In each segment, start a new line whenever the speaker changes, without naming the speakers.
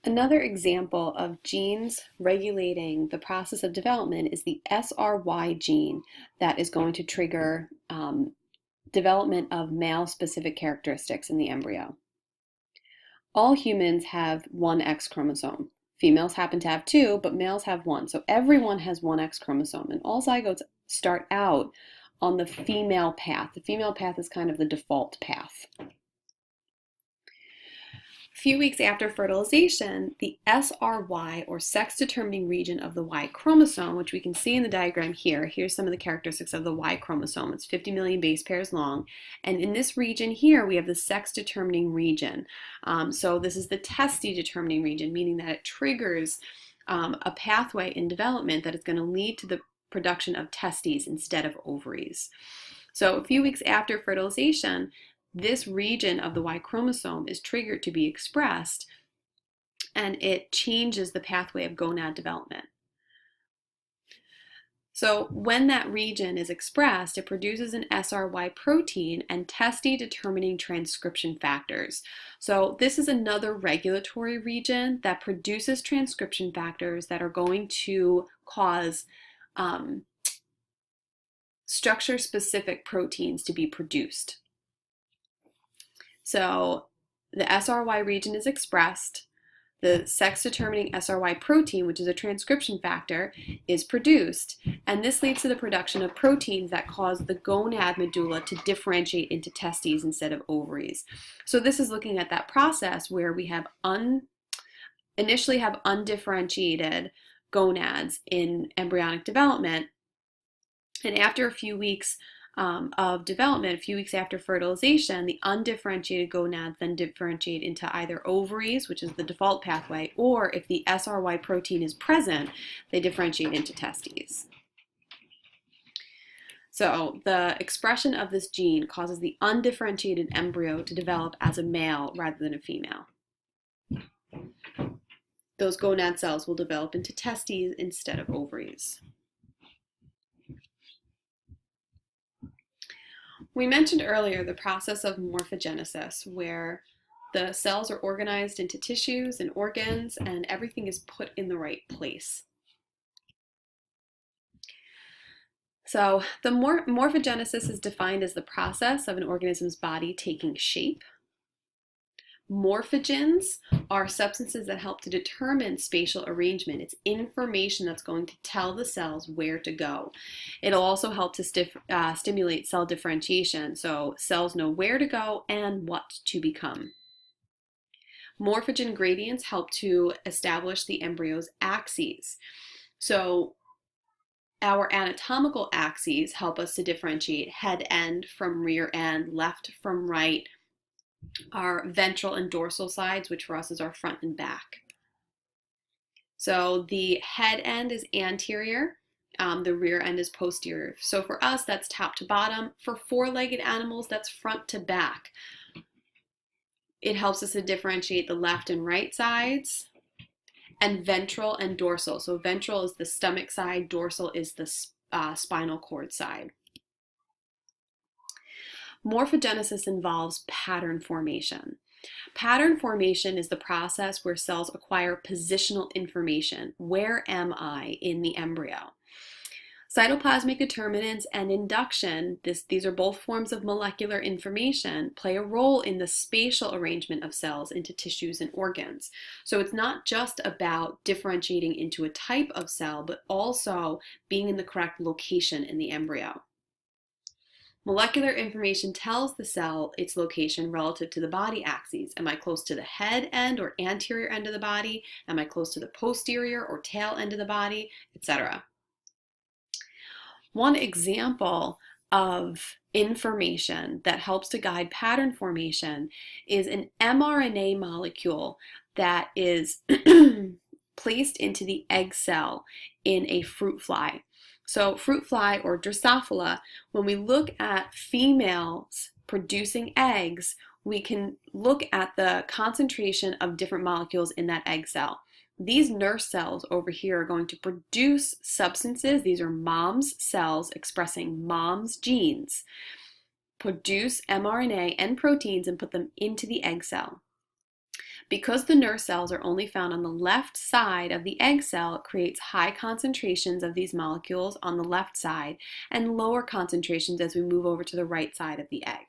Another example of genes regulating the process of development is the SRY gene that is going to trigger development of male-specific characteristics in the embryo. All humans have one X chromosome. Females happen to have two, but males have one. So everyone has one X chromosome, and all zygotes start out on the female path. The female path is kind of the default path. A few weeks after fertilization, the SRY, or sex-determining region of the Y chromosome, which we can see in the diagram here. Here's some of the characteristics of the Y chromosome. It's 50 million base pairs long. And in this region here, we have the sex-determining region. So this is the testy-determining region, meaning that it triggers a pathway in development that is going to lead to the production of testes instead of ovaries. So a few weeks after fertilization, this region of the Y chromosome is triggered to be expressed, and it changes the pathway of gonad development. So when that region is expressed, it produces an SRY protein and testy-determining transcription factors. So this is another regulatory region that produces transcription factors that are going to cause structure-specific proteins to be produced. So the SRY region is expressed, the sex-determining SRY protein, which is a transcription factor, is produced, and this leads to the production of proteins that cause the gonad medulla to differentiate into testes instead of ovaries. So this is looking at that process where we have initially have undifferentiated gonads in embryonic development, and after a few weeks of development, a few weeks after fertilization, the undifferentiated gonads then differentiate into either ovaries, which is the default pathway, or if the SRY protein is present, they differentiate into testes. So the expression of this gene causes the undifferentiated embryo to develop as a male rather than a female. Those gonad cells will develop into testes instead of ovaries. We mentioned earlier the process of morphogenesis, where the cells are organized into tissues and organs, and everything is put in the right place. So the morphogenesis is defined as the process of an organism's body taking shape. Morphogens are substances that help to determine spatial arrangement. It's information that's going to tell the cells where to go. It'll also help to stimulate cell differentiation, so cells know where to go and what to become. Morphogen gradients help to establish the embryo's axes. So our anatomical axes help us to differentiate head end from rear end, left from right, our ventral and dorsal sides, which for us is our front and back. So the head end is anterior, the rear end is posterior. So for us, that's top to bottom. For four-legged animals, that's front to back. It helps us to differentiate the left and right sides, and ventral and dorsal. So ventral is the stomach side, dorsal is the spinal cord side. Morphogenesis involves pattern formation. Pattern formation is the process where cells acquire positional information. Where am I in the embryo? Cytoplasmic determinants and induction, these are both forms of molecular information, play a role in the spatial arrangement of cells into tissues and organs. So it's not just about differentiating into a type of cell, but also being in the correct location in the embryo. Molecular information tells the cell its location relative to the body axes. Am I close to the head end or anterior end of the body? Am I close to the posterior or tail end of the body, etc.? One example of information that helps to guide pattern formation is an mRNA molecule that is placed into the egg cell in a fruit fly. So fruit fly or Drosophila, when we look at females producing eggs, we can look at the concentration of different molecules in that egg cell. These nurse cells over here are going to produce substances. These are mom's cells expressing mom's genes, produce mRNA and proteins and put them into the egg cell. Because the nurse cells are only found on the left side of the egg cell, it creates high concentrations of these molecules on the left side and lower concentrations as we move over to the right side of the egg.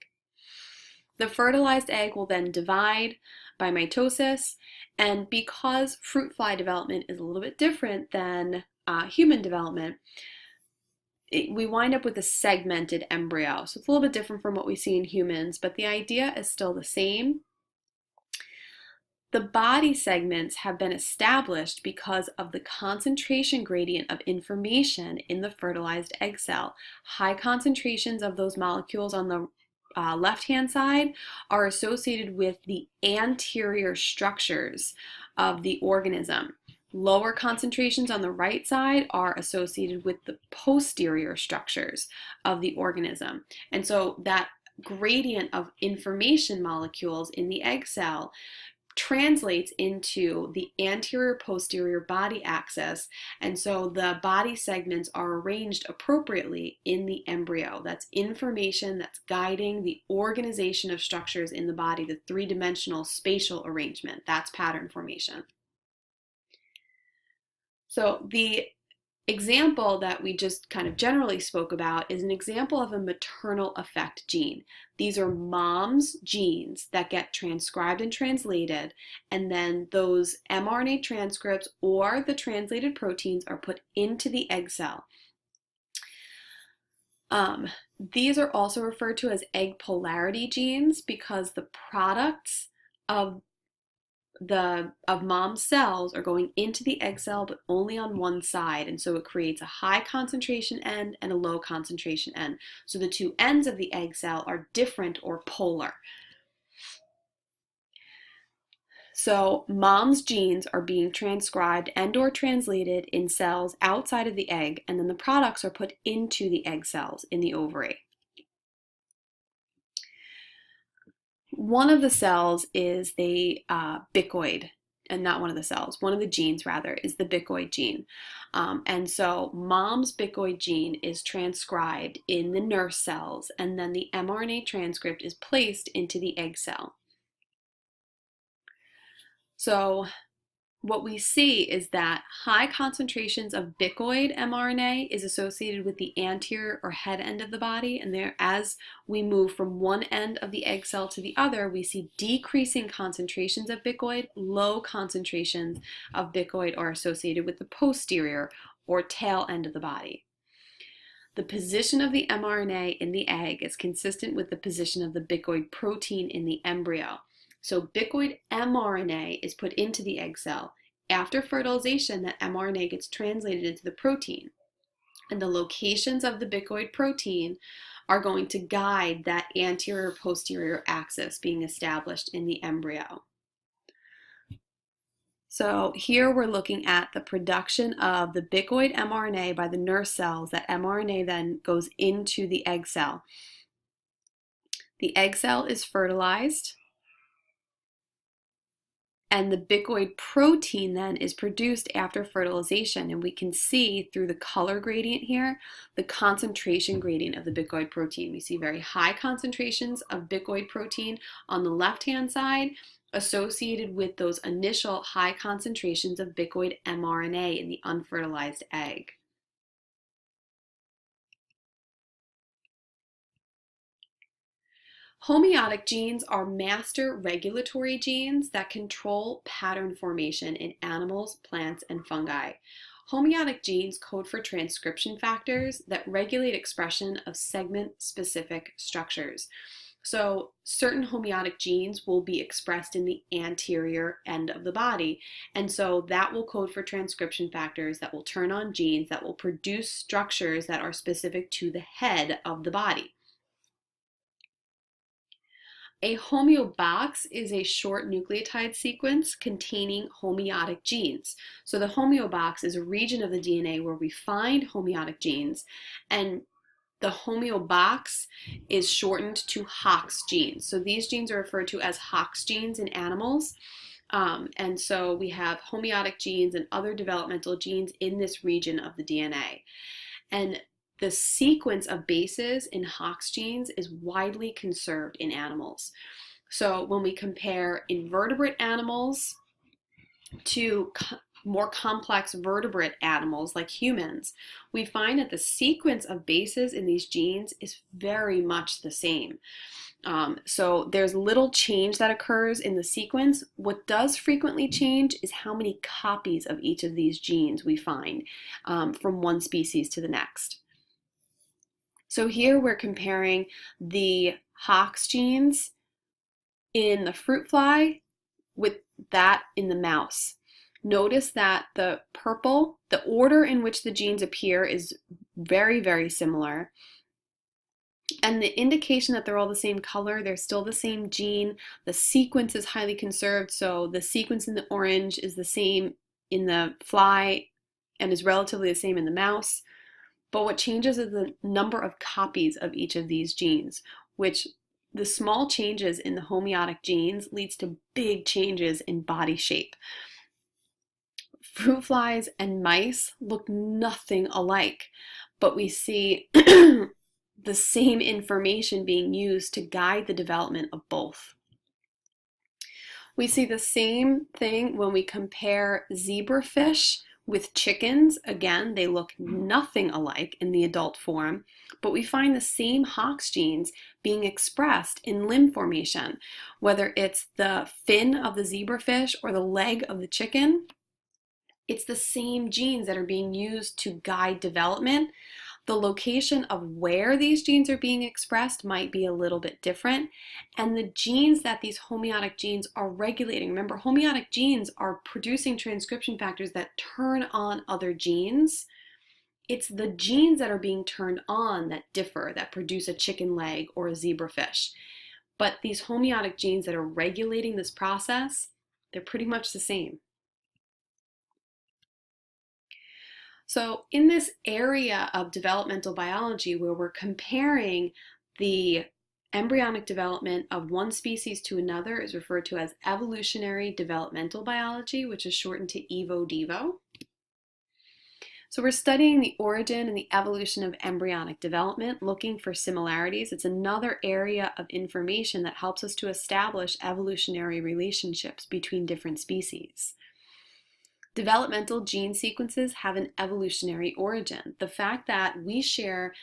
The fertilized egg will then divide by mitosis, and because fruit fly development is a little bit different than human development, we wind up with a segmented embryo. So it's a little bit different from what we see in humans, but the idea is still the same. The body segments have been established because of the concentration gradient of information in the fertilized egg cell. High concentrations of those molecules on the left-hand side are associated with the anterior structures of the organism. Lower concentrations on the right side are associated with the posterior structures of the organism. And so that gradient of information molecules in the egg cell translates into the anterior posterior body axis, and so the body segments are arranged appropriately in the embryo. That's information that's guiding the organization of structures in the body, the three-dimensional spatial arrangement. That's pattern formation. So the example that we just kind of generally spoke about is an example of a maternal effect gene. These are mom's genes that get transcribed and translated, and then those mRNA transcripts or the translated proteins are put into the egg cell. These are also referred to as egg polarity genes because the products of mom's cells are going into the egg cell, but only on one side, and so it creates a high concentration end and a low concentration end. So the two ends of the egg cell are different or polar. So mom's genes are being transcribed and or translated in cells outside of the egg, and then the products are put into the egg cells in the ovary. One of the cells is the bicoid, and not one of the cells, one of the genes rather, is the bicoid gene. And so mom's bicoid gene is transcribed in the nurse cells, and then the mRNA transcript is placed into the egg cell. So what we see is that high concentrations of bicoid mRNA is associated with the anterior or head end of the body, and there, as we move from one end of the egg cell to the other, we see decreasing concentrations of bicoid. Low concentrations of bicoid are associated with the posterior or tail end of the body. The position of the mRNA in the egg is consistent with the position of the bicoid protein in the embryo. So bicoid mRNA is put into the egg cell. After fertilization, that mRNA gets translated into the protein. And the locations of the bicoid protein are going to guide that anterior-posterior axis being established in the embryo. So here we're looking at the production of the bicoid mRNA by the nurse cells. That mRNA then goes into the egg cell. The egg cell is fertilized, and the bicoid protein then is produced after fertilization, and we can see through the color gradient here the concentration gradient of the bicoid protein. We see very high concentrations of bicoid protein on the left-hand side associated with those initial high concentrations of bicoid mRNA in the unfertilized egg. Homeotic genes are master regulatory genes that control pattern formation in animals, plants, and fungi. Homeotic genes code for transcription factors that regulate expression of segment-specific structures. So certain homeotic genes will be expressed in the anterior end of the body, and so that will code for transcription factors that will turn on genes that will produce structures that are specific to the head of the body. A homeobox is a short nucleotide sequence containing homeotic genes. So the homeobox is a region of the DNA where we find homeotic genes, and the homeobox is shortened to Hox genes. So these genes are referred to as Hox genes in animals. And so we have homeotic genes and other developmental genes in this region of the DNA. And the sequence of bases in Hox genes is widely conserved in animals. So when we compare invertebrate animals to more complex vertebrate animals like humans, we find that the sequence of bases in these genes is very much the same. So there's little change that occurs in the sequence. What does frequently change is how many copies of each of these genes we find from one species to the next. So here we're comparing the Hox genes in the fruit fly with that in the mouse. Notice that the purple, the order in which the genes appear is very, very similar. And the indication that they're all the same color, they're still the same gene. The sequence is highly conserved, so the sequence in the orange is the same in the fly and is relatively the same in the mouse. But what changes is the number of copies of each of these genes, which the small changes in the homeotic genes leads to big changes in body shape. Fruit flies and mice look nothing alike, but we see the same information being used to guide the development of both. We see the same thing when we compare zebrafish with chickens. Again, they look nothing alike in the adult form, but we find the same Hox genes being expressed in limb formation, whether it's the fin of the zebrafish or the leg of the chicken. It's the same genes that are being used to guide development. The location of where these genes are being expressed might be a little bit different. And the genes that these homeotic genes are regulating, remember, homeotic genes are producing transcription factors that turn on other genes. It's the genes that are being turned on that differ, that produce a chicken leg or a zebrafish. But these homeotic genes that are regulating this process, they're pretty much the same. So in this area of developmental biology where we're comparing the embryonic development of one species to another is referred to as evolutionary developmental biology, which is shortened to EVO-DEVO. So we're studying the origin and the evolution of embryonic development, looking for similarities. It's another area of information that helps us to establish evolutionary relationships between different species. Developmental gene sequences have an evolutionary origin. The fact that we share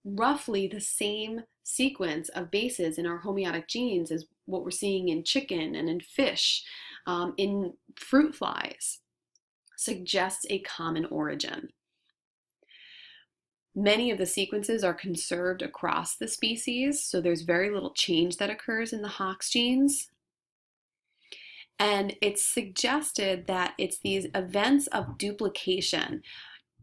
roughly the same sequence of bases in our homeotic genes as what we're seeing in chicken and in fish, in fruit flies, suggests a common origin. Many of the sequences are conserved across the species, so there's very little change that occurs in the Hox genes. And it's suggested that it's these events of duplication,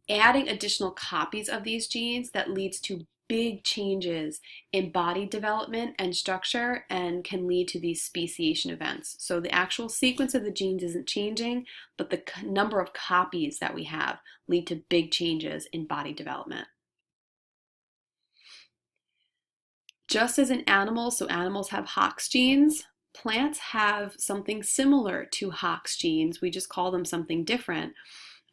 adding additional copies of these genes, that leads to big changes in body development and structure and can lead to these speciation events. So the actual sequence of the genes isn't changing, but the number of copies that we have lead to big changes in body development. Just as in animals, so animals have Hox genes, plants have something similar to Hox genes. We just call them something different.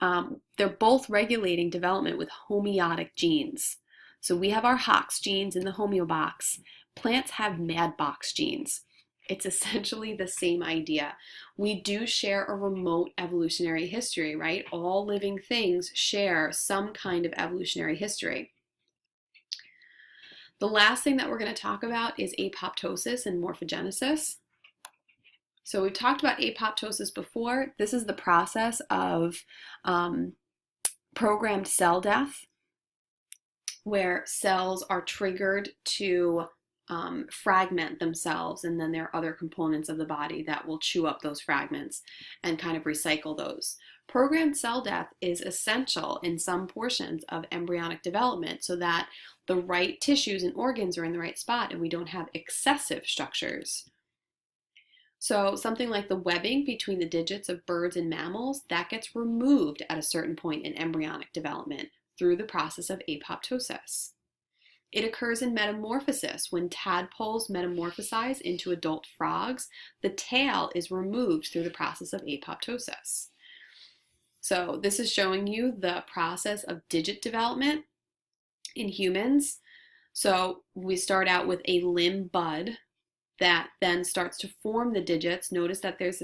They're both regulating development with homeotic genes. So we have our Hox genes in the homeobox. Plants have MADbox genes. It's essentially the same idea. We do share a remote evolutionary history, right? All living things share some kind of evolutionary history. The last thing that we're going to talk about is apoptosis and morphogenesis. So we've talked about apoptosis before. This is the process of programmed cell death, where cells are triggered to fragment themselves, and then there are other components of the body that will chew up those fragments and kind of recycle those. Programmed cell death is essential in some portions of embryonic development so that the right tissues and organs are in the right spot and we don't have excessive structures. So something like the webbing between the digits of birds and mammals, that gets removed at a certain point in embryonic development through the process of apoptosis. It occurs in metamorphosis. When tadpoles metamorphosize into adult frogs, the tail is removed through the process of apoptosis. So this is showing you the process of digit development in humans. So we start out with a limb bud, that then starts to form the digits. Notice that there's